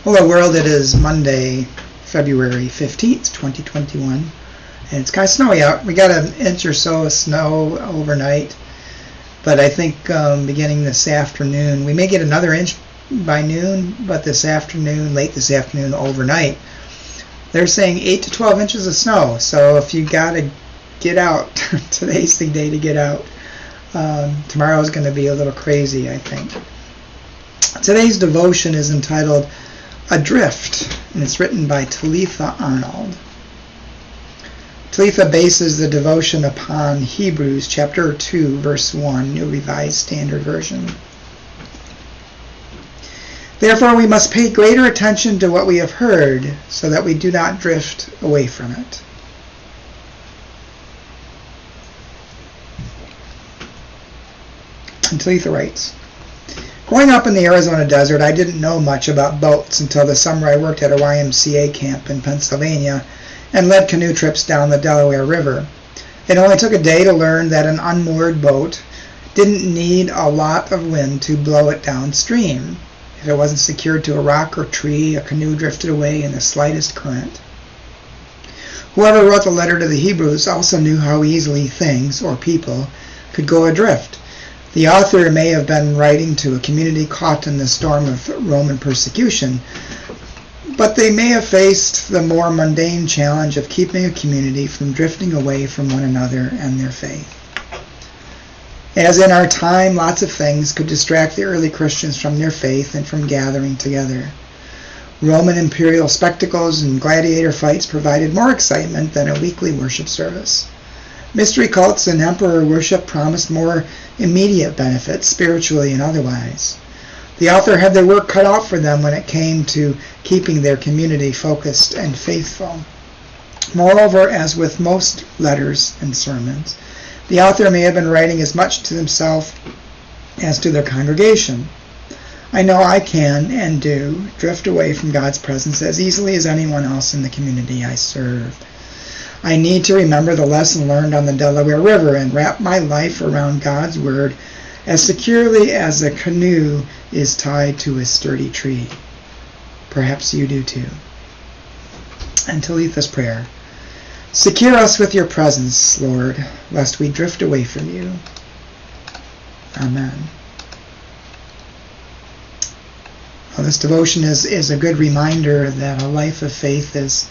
Hello world, it is Monday, February 15th, 2021, and it's kind of snowy out. We got an inch or so of snow overnight, but I think beginning this afternoon, we may get another inch by noon, but this afternoon, late this afternoon, overnight, they're saying 8 to 12 inches of snow. So if you got to get out, today's the day to get out. Tomorrow is going to be a little crazy, I think. Today's devotion is entitled Adrift, and it's written by Talitha Arnold. Talitha bases the devotion upon Hebrews chapter 2, verse 1, New Revised Standard Version. Therefore we must pay greater attention to what we have heard, so that we do not drift away from it. And Talitha writes, growing up in the Arizona desert, I didn't know much about boats until the summer I worked at a YMCA camp in Pennsylvania and led canoe trips down the Delaware River. It only took a day to learn that an unmoored boat didn't need a lot of wind to blow it downstream. If it wasn't secured to a rock or tree, a canoe drifted away in the slightest current. Whoever wrote the letter to the Hebrews also knew how easily things, or people, could go adrift. The author may have been writing to a community caught in the storm of Roman persecution, but they may have faced the more mundane challenge of keeping a community from drifting away from one another and their faith. As in our time, lots of things could distract the early Christians from their faith and from gathering together. Roman imperial spectacles and gladiator fights provided more excitement than a weekly worship service. Mystery cults and emperor worship promised more immediate benefits, spiritually and otherwise. The author had their work cut out for them when it came to keeping their community focused and faithful. Moreover, as with most letters and sermons, the author may have been writing as much to himself as to their congregation. I know I can, and do, drift away from God's presence as easily as anyone else in the community I serve. I need to remember the lesson learned on the Delaware River and wrap my life around God's Word as securely as a canoe is tied to a sturdy tree. Perhaps you do too. And Talitha's prayer. Secure us with your presence, Lord, lest we drift away from you. Amen. Well, this devotion is a good reminder that a life of faith is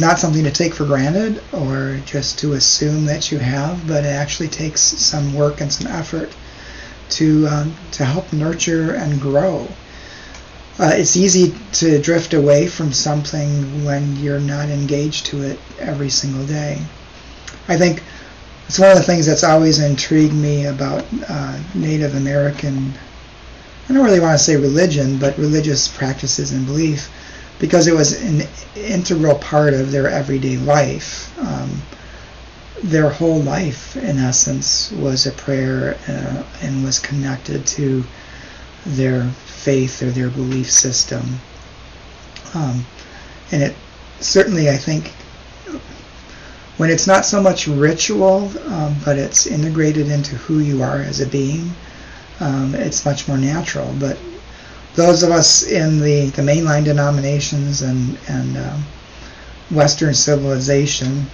not something to take for granted or just to assume that you have, but it actually takes some work and some effort to help nurture and grow. It's easy to drift away from something when you're not engaged to it every single day. I think it's one of the things that's always intrigued me about Native American, I don't really want to say religion, but religious practices and belief, because it was an integral part of their everyday life. Their whole life, in essence, was a prayer and was connected to their faith or their belief system. And it certainly, I think, when it's not so much ritual, but it's integrated into who you are as a being, it's much more natural. But those of us in the mainline denominations and Western civilization,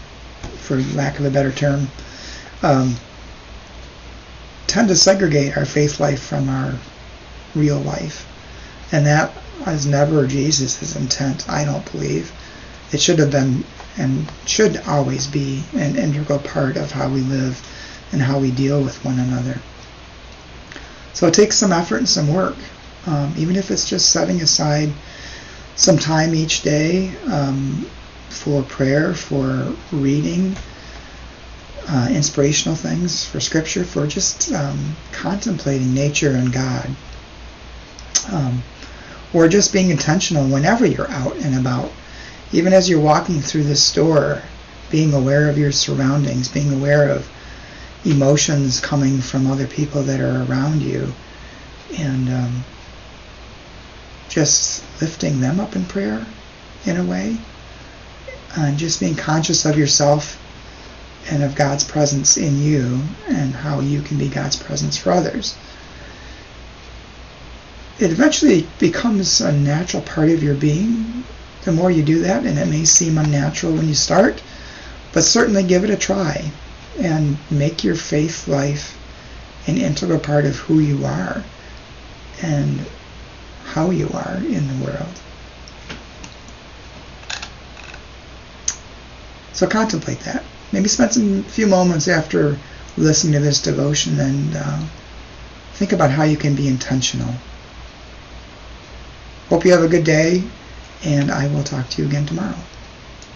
for lack of a better term, tend to segregate our faith life from our real life. And that was never Jesus' intent, I don't believe. It should have been and should always be an integral part of how we live and how we deal with one another. So it takes some effort and some work. Even if it's just setting aside some time each day for prayer, for reading, inspirational things, for scripture, for just contemplating nature and God, or just being intentional whenever you're out and about. Even as you're walking through the store, being aware of your surroundings, being aware of emotions coming from other people that are around you, and just lifting them up in prayer in a way, and just being conscious of yourself and of God's presence in you and how you can be God's presence for others. it eventually becomes a natural part of your being the more you do that, and it may seem unnatural when you start, but certainly give it a try and make your faith life an integral part of who you are and how you are in the world. So contemplate that. Maybe spend some few moments after listening to this devotion and think about how you can be intentional. Hope you have a good day, and I will talk to you again tomorrow.